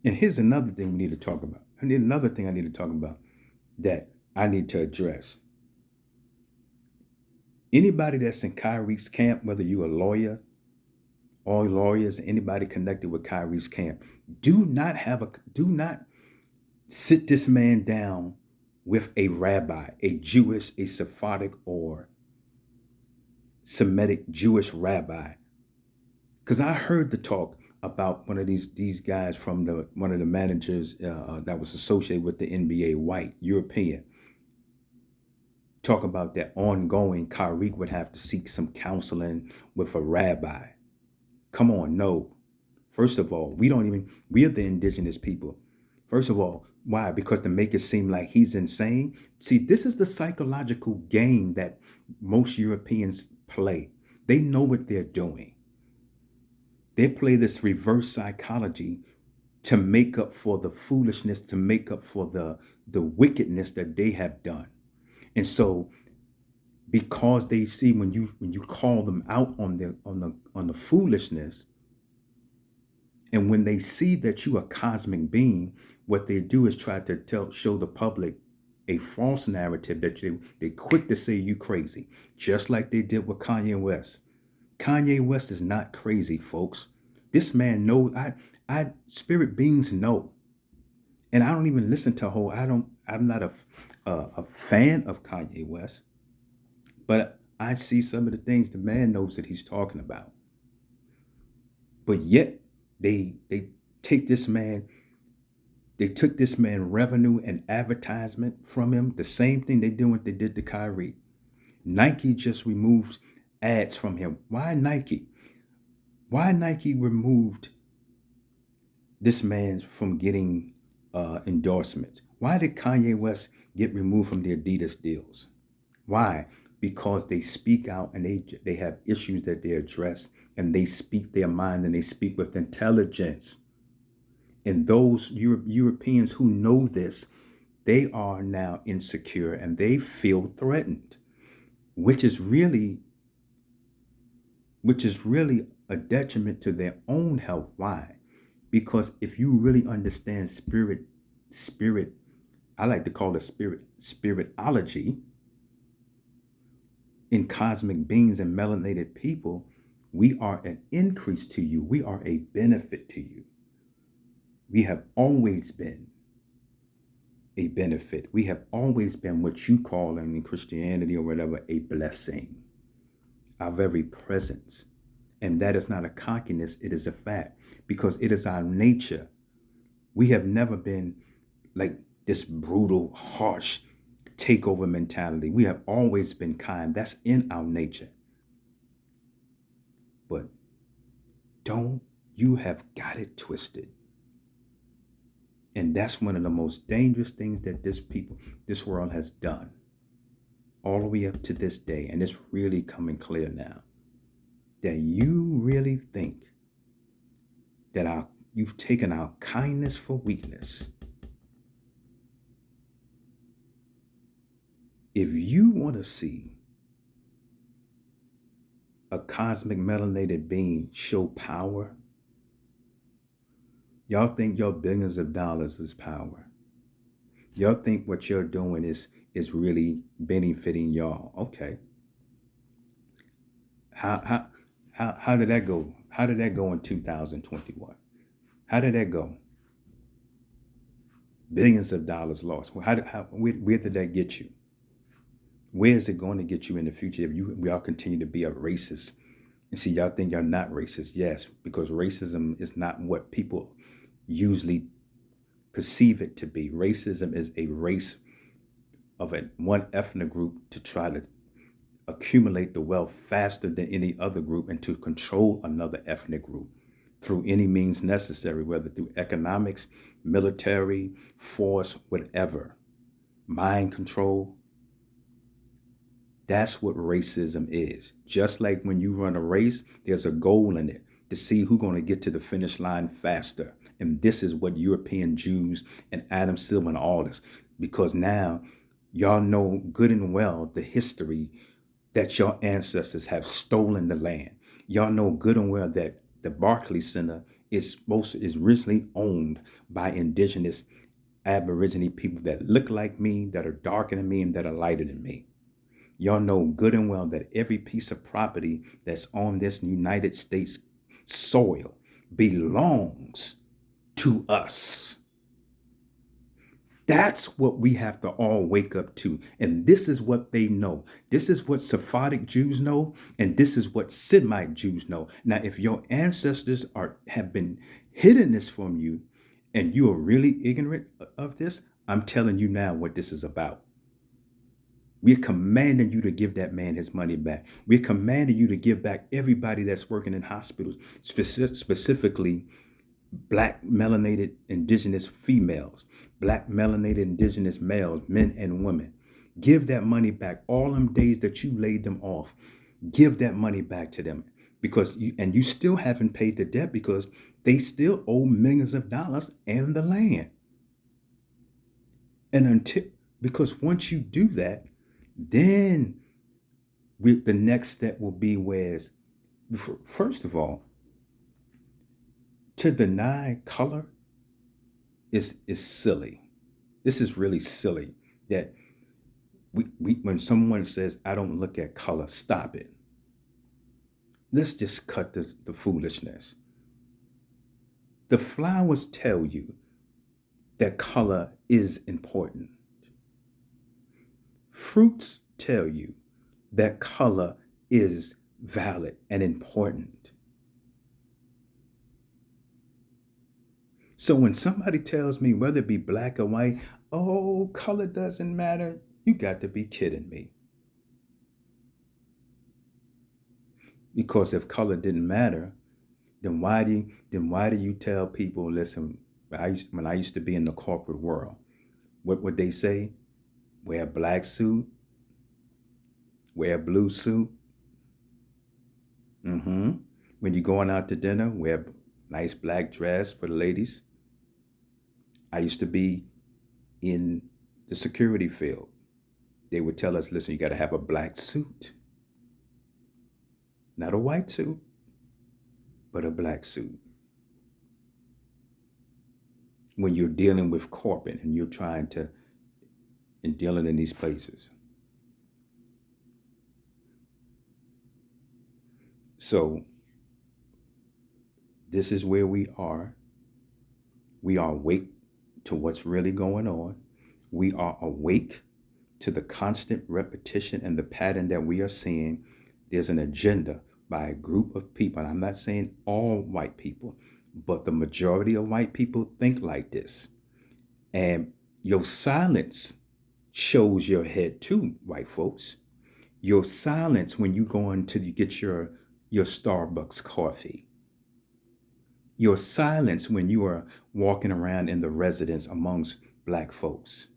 And here's another thing we need to talk about. Another thing I need to talk about that I need to address. Anybody that's in KYRIE's camp, whether you're a lawyer, all lawyers, anybody connected with KYRIE's camp, do not sit this man down with a rabbi, a Jewish, a Sephardic, or Semitic Jewish rabbi. Because I heard the talk about one of these guys from one of the managers that was associated with the NBA, white European, talk about that ongoing. KYRIE would have to seek some counseling with a rabbi. Come on, no. First of all, we are the indigenous people. First of all, why? Because to make it seem like he's insane. See, this is the psychological game that most Europeans play. They know what they're doing. They play this reverse psychology to make up for the foolishness, to make up for the wickedness that they have done. And so because they see when you call them out on the foolishness, and when they see that you are a cosmic being, what they do is try to show the public a false narrative that they quick to say you crazy, just like they did with Kanye West. Kanye West is not crazy, folks. This man knows. I spirit beings know, and I don't even listen to whole. I don't. I'm not a fan of Kanye West, but I see some of the things the man knows that he's talking about. But yet they take this man. They took this man revenue and advertisement from him. The same thing they do what they did to Kyrie. Nike just removed ads from him. Why Nike? Why Nike removed this man from getting endorsements? Why did Kanye West get removed from the Adidas deals? Why? Because they speak out and they have issues that they address, and they speak their mind, and they speak with intelligence. And those Europeans who know this, they are now insecure and they feel threatened, which is really a detriment to their own health. Why? Because if you really understand spirit, I like to call it spiritology in cosmic beings and melanated people, we are an increase to you. We are a benefit to you. We have always been a benefit. We have always been what you call in Christianity or whatever, a blessing. Our very presence. And that is not a cockiness, it is a fact, because it is our nature. We have never been like this brutal, harsh takeover mentality. We have always been kind. That's in our nature. But don't you have got it twisted. And that's one of the most dangerous things that this world has done all the way up to this day. And it's really coming clear now that you really think that you've taken our kindness for weakness. If you want to see a cosmic melanated being show power, y'all think your billions of dollars is power. Y'all think what you're doing is really benefiting y'all. Okay. How did that go? How did that go in 2021? How did that go? Billions of dollars lost. Where did that get you? Where is it going to get you in the future if we all continue to be a racist? And see, y'all think y'all not racist. Yes, because racism is not what people usually perceive it to be. Racism is a race of one ethnic group to try to accumulate the wealth faster than any other group and to control another ethnic group through any means necessary, whether through economics, military, force, whatever, mind control. That's what racism is. Just like when you run a race, there's a goal in it to see who's going to get to the finish line faster. And this is what European Jews and Adam Silver and all this, because now y'all know good and well the history that your ancestors have stolen the land. Y'all know good and well that the Barclays Center is originally owned by indigenous Aborigine people that look like me, that are darker than me, and that are lighter than me. Y'all know good and well that every piece of property that's on this United States soil belongs to us. That's what we have to all wake up to. And this is what they know. This is what Sephardic Jews know. And this is what Semite Jews know. Now, if your ancestors have been hidden this from you and you are really ignorant of this, I'm telling you now what this is about. We're commanding you to give that man his money back. We're commanding you to give back everybody that's working in hospitals, specifically Black melanated indigenous females, Black melanated indigenous males, men and women. Give that money back. All them days that you laid them off, give that money back to them, because you still haven't paid the debt, because they still owe millions of dollars and the land. And because once you do that, then the next step will be first of all, to deny color is silly. This is really silly. That when someone says, I don't look at color, stop it. Let's just cut the foolishness. The flowers tell you that color is important. Fruits tell you that color is valid and important. So when somebody tells me, whether it be black or white, oh, color doesn't matter, you got to be kidding me. Because if color didn't matter, then why do you tell people, listen, when I used to be in the corporate world, what would they say? Wear a black suit, wear a blue suit. When you're going out to dinner, wear a nice black dress for the ladies. I used to be in the security field. They would tell us, listen, you got to have a black suit. Not a white suit, but a black suit. When you're dealing with corporate and you're dealing in these places. So this is where we are. We are awake to what's really going on. We are awake to the constant repetition and the pattern that we are seeing. There's an agenda by a group of people. And I'm not saying all white people, but the majority of white people think like this. And your silence shows your head too, white folks. Your silence when you go in to get your Starbucks coffee. Your silence when you are walking around in the residence amongst black folks.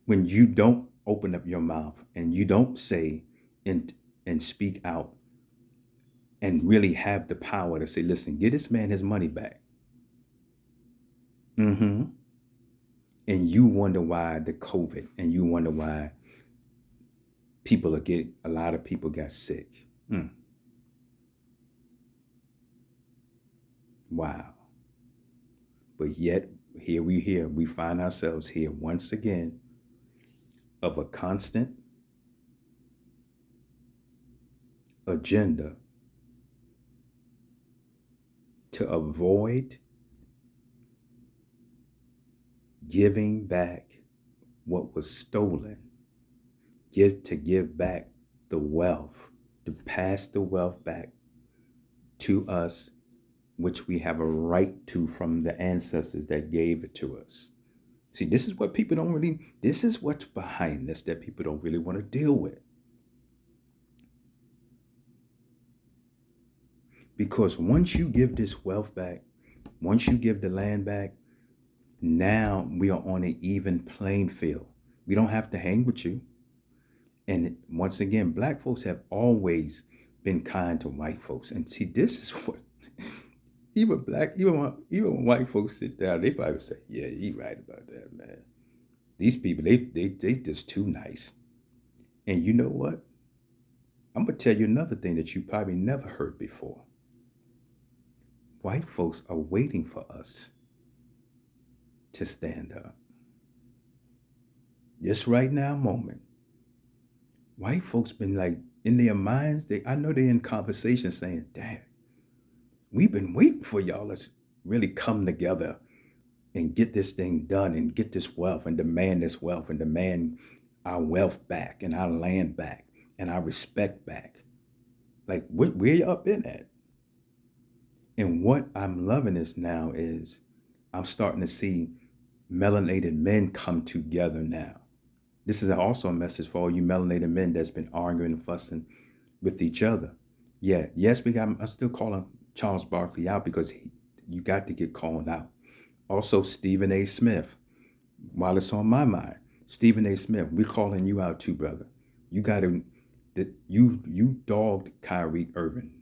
When you don't open up your mouth and you don't say and speak out and really have the power to say, listen, get this man his money back. And you wonder why the COVID, and you wonder why a lot of people got sick. Wow. But yet, we find ourselves here once again of a constant agenda to avoid giving back what was stolen, to give back the wealth, to pass the wealth back to us, which we have a right to from the ancestors that gave it to us. See, this is what this is what's behind this that people don't really want to deal with. Because once you give this wealth back, once you give the land back, now we are on an even playing field. We don't have to hang with you. And once again, black folks have always been kind to white folks. And see, this is what even when white folks sit down, they probably say, yeah, you right about that, man. These people, they just too nice. And you know what? I'm gonna tell you another thing that you probably never heard before. white folks are waiting for us to stand up. This right now moment, white folks been like in their minds, I know they're in conversation saying, "Dad, we've been waiting for y'all to really come together and get this thing done and get this wealth and demand this wealth and demand our wealth back and our land back and our respect back." Like, where you up in that? And what I'm loving is now is I'm starting to see melanated men come together now. This is also a message for all you melanated men that's been arguing and fussing with each other. Yeah, yes, I'm still calling Charles Barkley out because you got to get called out. Also, Stephen A. Smith, while it's on my mind, Stephen A. Smith, we're calling you out too, brother. You got to, you dogged Kyrie Irving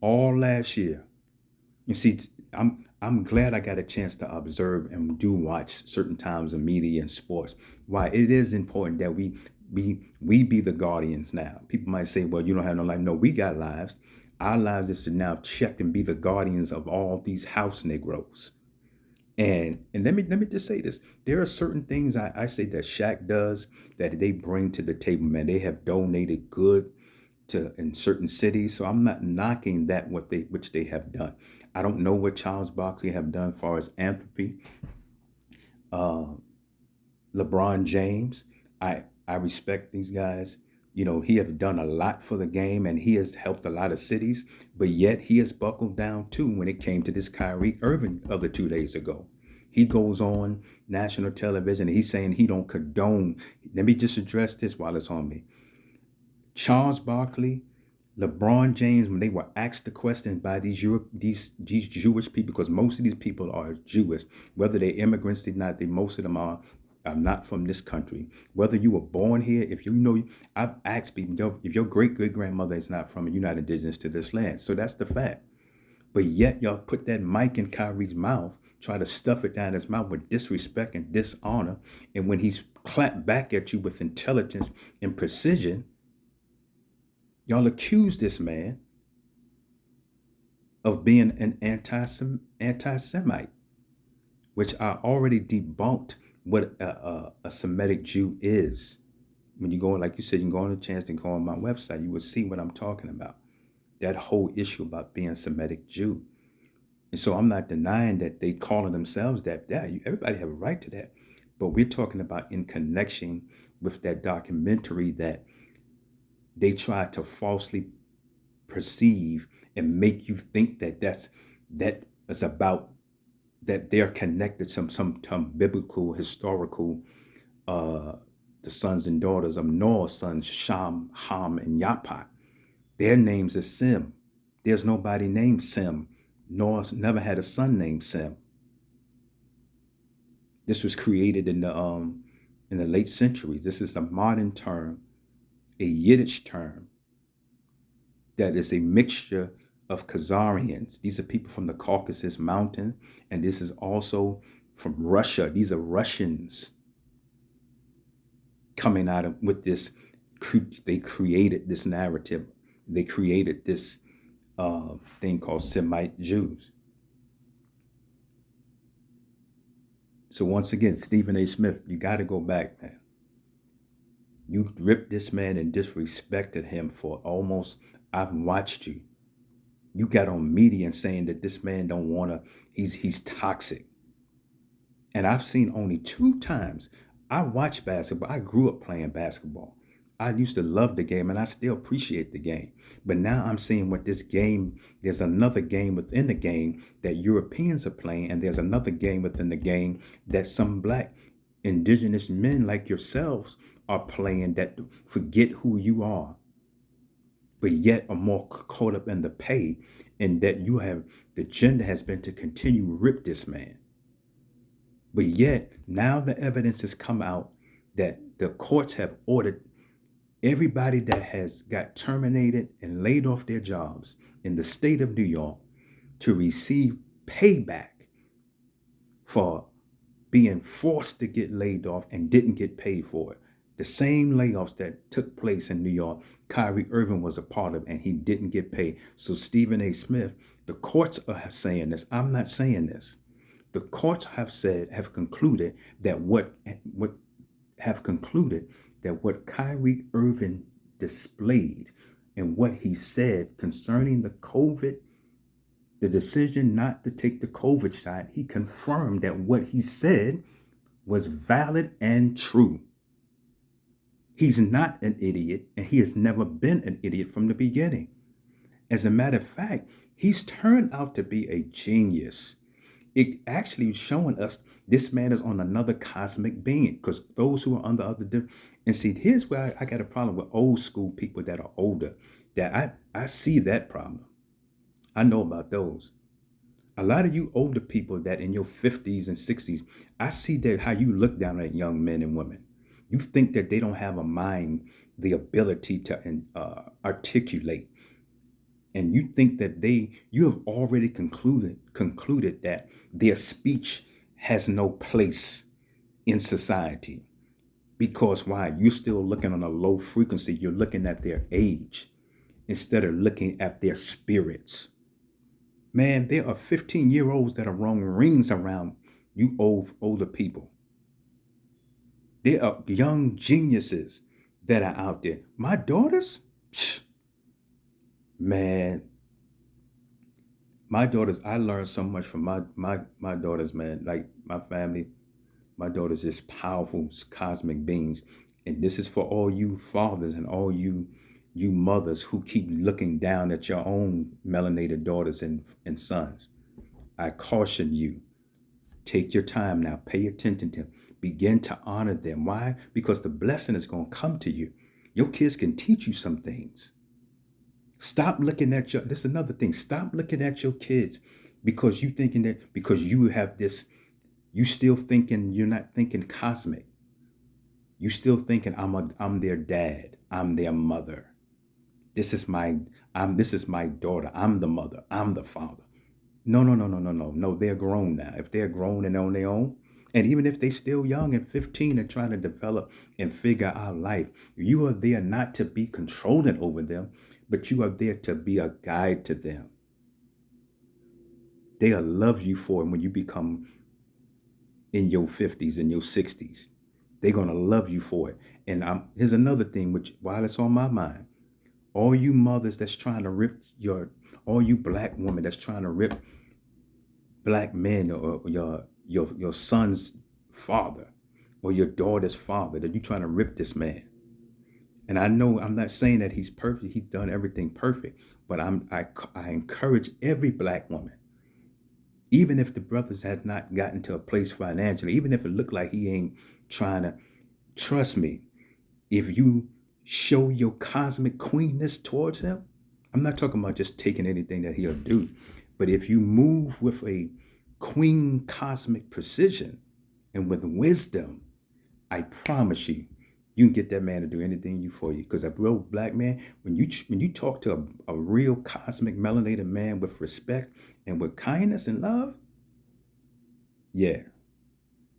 all last year. You see, I'm glad I got a chance to observe and do watch certain times of media and sports. Why it is important that we be the guardians now. People might say, well, you don't have no life. No, we got lives. Our lives is to now check and be the guardians of all these house Negroes. And let me just say this. There are certain things I say that Shaq does that they bring to the table, man. They have donated good to in certain cities. So I'm not knocking that which they have done. I don't know what Charles Barkley have done as far as philanthropy. LeBron James, I respect these guys. You know, he has done a lot for the game and he has helped a lot of cities, but yet he has buckled down too when it came to this Kyrie Irving of the 2 days ago. He goes on national television and he's saying he don't condone. Let me just address this while it's on me. Charles Barkley, LeBron James, when they were asked the question by these Jewish people, because most of these people are Jewish, whether they're immigrants or not, most of them are not from this country. Whether you were born here, if you know, I've asked people, if your great-great-grandmother is not from, you're not indigenous to this land. So that's the fact. But yet y'all put that mic in Kyrie's mouth, try to stuff it down his mouth with disrespect and dishonor. And when he's clapped back at you with intelligence and precision, y'all accuse this man of being an anti-Semite, which I already debunked what a Semitic Jew is. When you go, like you said, you can go on a chance to go on my website, you will see what I'm talking about. That whole issue about being a Semitic Jew. And so I'm not denying that they calling themselves that. Yeah, everybody have a right to that. But we're talking about in connection with that documentary that they try to falsely perceive and make you think that is about that they're connected to some biblical, historical, the sons and daughters of Noah's sons, Sham, Ham, and Yaphat. Their names are Sem. There's nobody named Sem. Noah never had a son named Sem. This was created in the late centuries. This is a modern term, a Yiddish term that is a mixture of Khazarians. These are people from the Caucasus Mountain, and this is also from Russia. These are Russians coming out with this. They created this narrative. They created this thing called Semite Jews. So once again, Stephen A. Smith, you got to go back, man. You ripped this man and disrespected him for almost, I've watched you. You got on media and saying that this man don't want to, he's toxic. And I've seen only 2 times. I watched basketball. I grew up playing basketball. I used to love the game and I still appreciate the game. But now I'm seeing what this game, there's another game within the game that Europeans are playing, and there's another game within the game that some black indigenous men like yourselves are playing that forget who you are, but yet are more caught up in the pay, and that you have, the agenda has been to continue to rip this man. But yet now the evidence has come out that the courts have ordered everybody that has got terminated and laid off their jobs in the state of New York to receive payback for being forced to get laid off and didn't get paid for it. The same layoffs that took place in New York, Kyrie Irving was a part of, and he didn't get paid. So Stephen A. Smith, the courts are saying this. I'm not saying this. The courts have concluded that what Kyrie Irving displayed and what he said concerning the COVID, the decision not to take the COVID shot, he confirmed that what he said was valid and true. He's not an idiot, and he has never been an idiot from the beginning. As a matter of fact, he's turned out to be a genius. It actually is showing us this man is on another cosmic being, because those who are under other and see, here's where I got a problem with old school people that are older, that I see that problem. I know about those. A lot of you older people that in your 50s and 60s, I see that how you look down at young men and women. You think that they don't have a mind, the ability to articulate, and you think that you have already concluded that their speech has no place in society. Because why? You're still looking on a low frequency. You're looking at their age instead of looking at their spirits. Man, there are 15-year-olds that are throwing rings around you older people. There are young geniuses that are out there. My daughters, man, my daughters, I learned so much from my daughters, man. Like my family, my daughters is powerful cosmic beings. And this is for all you fathers and all you mothers who keep looking down at your own melanated daughters and sons. I caution you, take your time now, pay attention to them, begin to honor them. Why? Because the blessing is going to come to you. Your kids can teach you some things. Stop looking at this is another thing. Stop looking at your kids because you thinking that because you have this, you still thinking you're not thinking cosmic. You still thinking I'm their dad, I'm their mother. This is my daughter. I'm the mother. I'm the father. No. They're grown now. If they're grown and on their own, and even if they're still young and 15 and trying to develop and figure out life, you are there not to be controlling over them, but you are there to be a guide to them. They'll love you for it when you become in your 50s and your 60s. They're going to love you for it. And here's another thing, which while it's on my mind, all you mothers that's trying to rip all you black women that's trying to rip black men or your son's father or your daughter's father, that you trying to rip this man. And I know I'm not saying that he's perfect. He's done everything perfect. But I encourage every black woman, even if the brothers had not gotten to a place financially, even if it looked like he ain't trying to, trust me, if you show your cosmic queenness towards him, I'm not talking about just taking anything that he'll do, but if you move with a queen cosmic precision and with wisdom, I promise you, you can get that man to do anything for you. Because a real black man, when you talk to a real cosmic melanated man with respect and with kindness and love, yeah,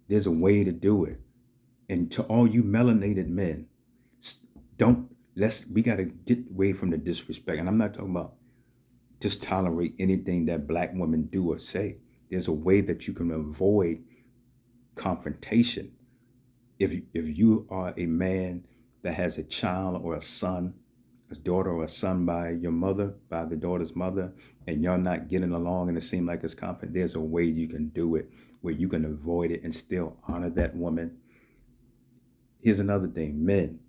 there's a way to do it. And to all you melanated men, we got to get away from the disrespect. And I'm not talking about just tolerate anything that black women do or say. There's a way that you can avoid confrontation. If you are a man that has a child or a son, a daughter or a son by your mother, by the daughter's mother, and you're not getting along and it seems like it's conflict, there's a way you can do it where you can avoid it and still honor that woman. Here's another thing, men,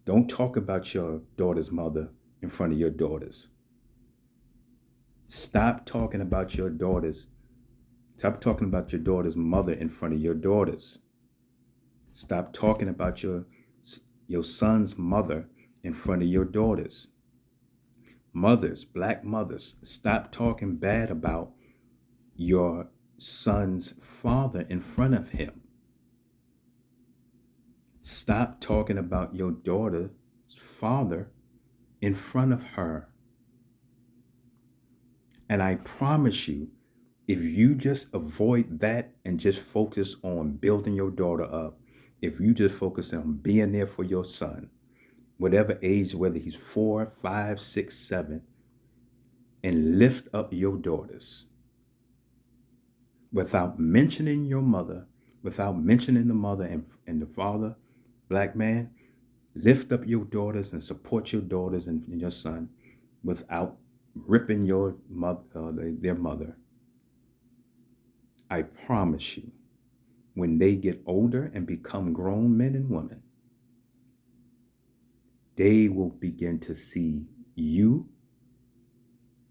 don't talk about your daughter's mother in front of your daughters. Stop talking about your daughters. Stop talking about your daughter's mother in front of your daughters. Stop talking about your son's mother in front of your daughters. Mothers, black mothers, stop talking bad about your son's father in front of him. Stop talking about your daughter's father in front of her. And I promise you, if you just avoid that and just focus on building your daughter up, if you just focus on being there for your son, whatever age, whether he's 4, 5, 6, 7, and lift up your daughters without mentioning your mother, without mentioning the mother and the father, black man, lift up your daughters and support your daughters and your son without ripping your mother, their mother. I promise you, when they get older and become grown men and women, they will begin to see you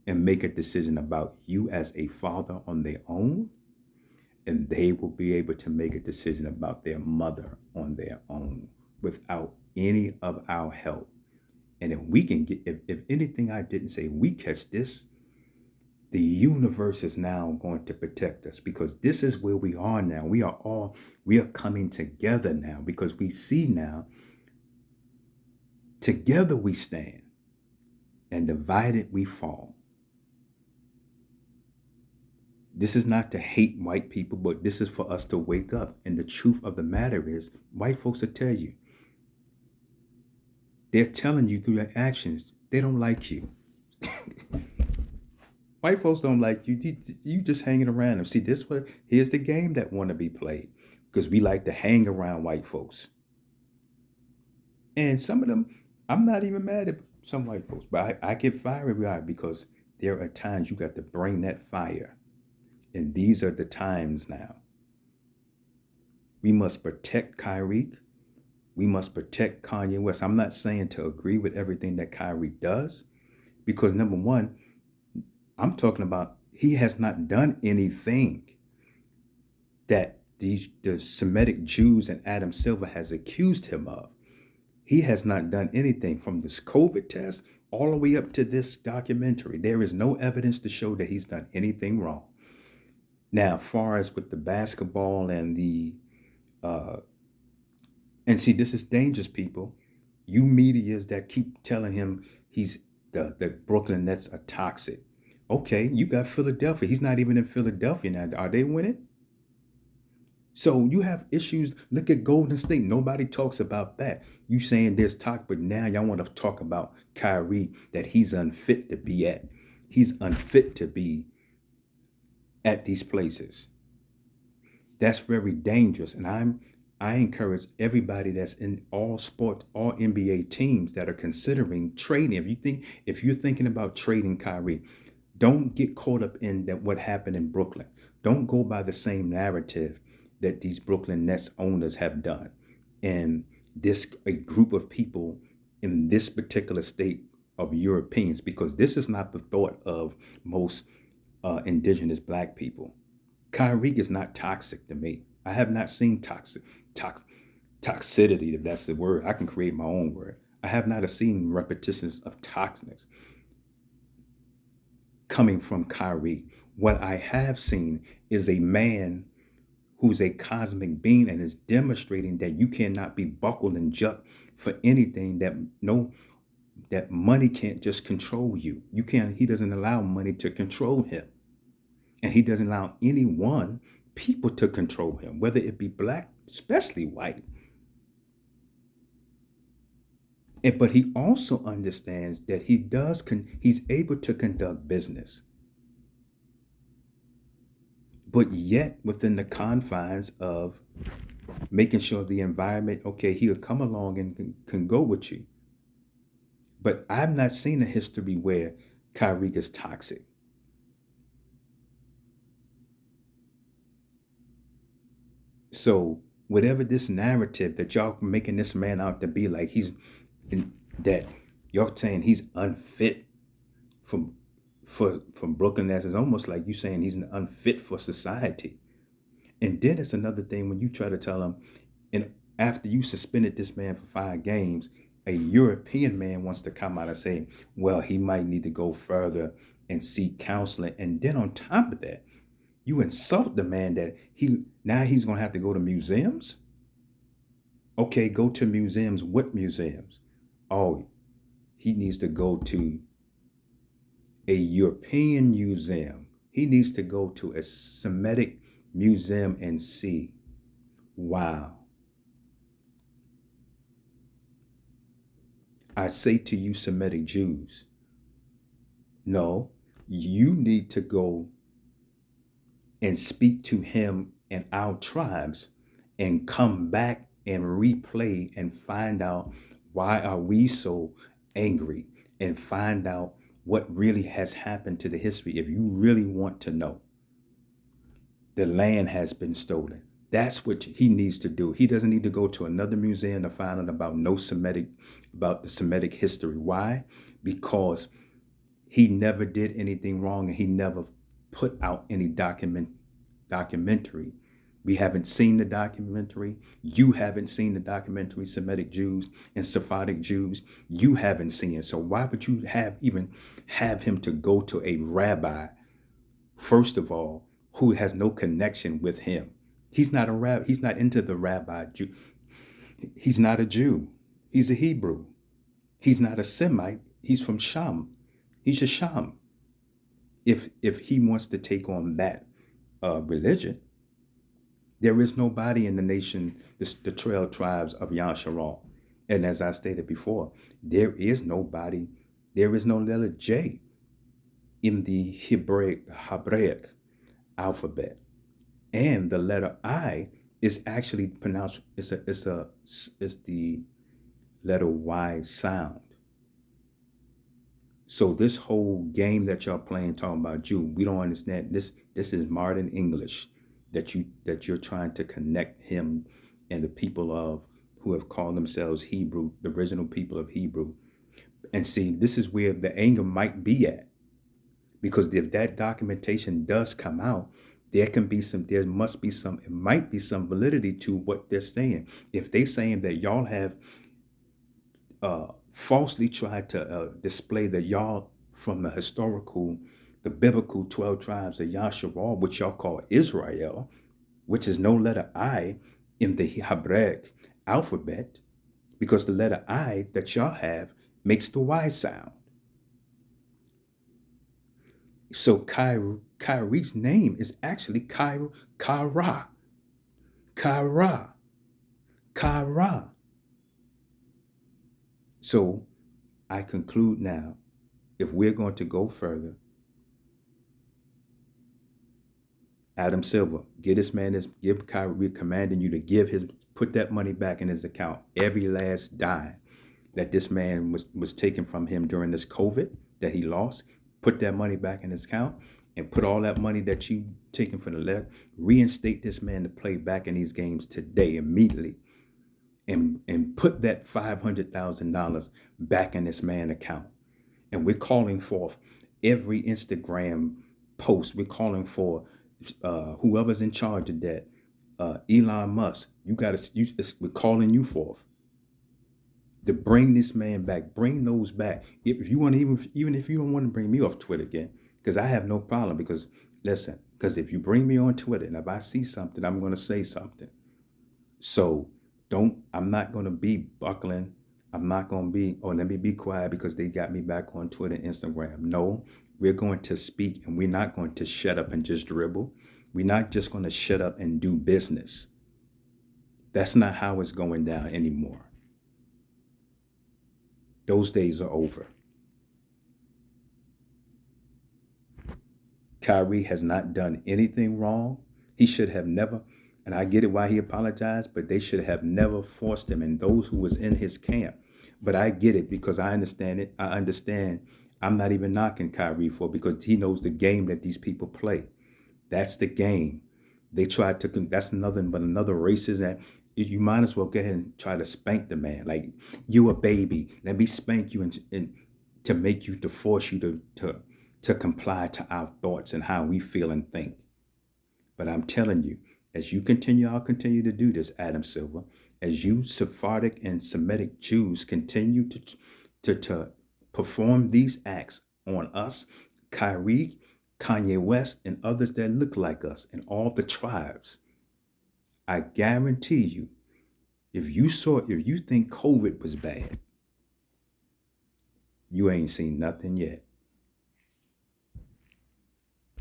and make a decision about you as a father on their own, and they will be able to make a decision about their mother on their own without any of our help. And if we can get, if anything I didn't say, we catch this, the universe is now going to protect us, because this is where we are now. We are coming together now, because we see now, together we stand and divided we fall. This is not to hate white people, but this is for us to wake up. And the truth of the matter is, white folks will tell you, they're telling you through their actions, they don't like you. White folks don't like you. You just hanging around them. See, here's the game that want to be played, because we like to hang around white folks. And some of them, I'm not even mad at some white folks, but I get fiery because there are times you got to bring that fire. And these are the times now. We must protect KYRIE. We must protect Kanye West. I'm not saying to agree with everything that KYRIE does, because number one, I'm talking about he has not done anything that the Semitic Jews and Adam Silver has accused him of. He has not done anything from this COVID test all the way up to this documentary. There is no evidence to show that he's done anything wrong. Now, as far as with the basketball and and see, this is dangerous, people. You medias that keep telling him he's the Brooklyn Nets are toxic. Okay, you got Philadelphia. He's not even in Philadelphia now. Are they winning? So you have issues. Look at Golden State. Nobody talks about that. You saying there's talk, but now y'all want to talk about KYRIE, that he's unfit to be at. He's unfit to be at these places. That's very dangerous. And I encourage everybody that's in all sport, all NBA teams that are considering trading. If you're thinking about trading KYRIE, don't get caught up in that what happened in Brooklyn. Don't go by the same narrative that these Brooklyn Nets owners have done. And a group of people in this particular state of Europeans, because this is not the thought of most indigenous black people. KYRIE is not toxic to me. I have not seen toxicity, if that's the word. I can create my own word. I have not seen repetitions of toxicness coming from KYRIE. What I have seen is a man who's a cosmic being and is demonstrating that you cannot be buckled and jumped for anything, that money can't just control you. He doesn't allow money to control him. And he doesn't allow people to control him, whether it be black, especially white. But he also understands that he's able to conduct business, but yet within the confines of making sure the environment, okay, he'll come along and can go with you. But I've not seen a history where KYRIE is toxic. So whatever this narrative that y'all making this man out to be like that y'all saying he's unfit from Brooklyn, as is almost like you saying he's unfit for society. And then it's another thing when you try to tell him, and after you suspended this man for 5 games, a European man wants to come out and say, well, he might need to go further and seek counseling. And then on top of that, you insult the man that he's going to have to go to museums. Okay, go to museums. What museums? Oh, he needs to go to a European museum. He needs to go to a Semitic museum and see. Wow. I say to you, Semitic Jews, no, you need to go and speak to him and our tribes and come back and replay and find out why are we so angry and find out what really has happened to the history. If you really want to know, the land has been stolen. That's what he needs to do. He doesn't need to go to another museum to find out about about the Semitic history. Why? Because he never did anything wrong and he never put out any documentary. We haven't seen the documentary. You haven't seen the documentary, Semitic Jews and Sephardic Jews. You haven't seen it. So why would you even have him to go to a rabbi, first of all, who has no connection with him? He's not a rabbi. He's not into the rabbi Jew. He's not a Jew. He's a Hebrew. He's not a Semite. He's from Sham. He's a Sham. If he wants to take on that religion, there is nobody in the nation, the 12 tribes of Yasharal. And as I stated before, there is no letter J in the Hebraic alphabet. And the letter I is actually pronounced, it's the letter Y sound. So this whole game that y'all playing, talking about Jew, we don't understand. This is modern English that you're trying to connect him and the people of who have called themselves Hebrew, the original people of Hebrew. And see, this is where the anger might be at. Because if that documentation does come out, it might be some validity to what they're saying. If they're saying that y'all have falsely tried to display that y'all from the biblical 12 tribes of Yasharal, which y'all call Israel, which is no letter I in the Hebraic alphabet, because the letter I that y'all have makes the Y sound. So KYRIE's name is actually Kara. So I conclude now, if we're going to go further, Adam Silver, give KYRIE commanding you to put that money back in his account, every last dime that this man was taken from him during this COVID that he lost. Put that money back in his account and put all that money that you taken from the left, reinstate this man to play back in these games today, immediately, and put that $500,000 back in this man's account. And we're calling forth every Instagram post. We're calling for whoever's in charge of that, Elon Musk. We're calling you forth to bring this man back, bring those back. If you want to, even if you don't want to bring me off Twitter again, because I have no problem. Because listen, because if you bring me on Twitter and if I see something, I'm going to say something. So I'm not going to be buckling. I'm not going to be, oh, let me be quiet because they got me back on Twitter and Instagram. No, we're going to speak, and we're not going to shut up and just dribble. We're not just going to shut up and do business. That's not how it's going down anymore. Those days are over. KYRIE has not done anything wrong. He should have never, and I get it why he apologized, but they should have never forced him, and those who was in his camp. But I get it because I understand it. I understand. I'm not even knocking KYRIE for it because he knows the game that these people play. That's the game. They tried to, that's another racist, and you might as well go ahead and try to spank the man. Like, you a baby. Let me spank you and to force you to comply to our thoughts and how we feel and think. But I'm telling you, as I'll continue to do this, Adam Silver, as you Sephardic and Semitic Jews continue to perform these acts on us, KYRIE, Kanye West, and others that look like us, and all the tribes, I guarantee you, if you think COVID was bad, you ain't seen nothing yet.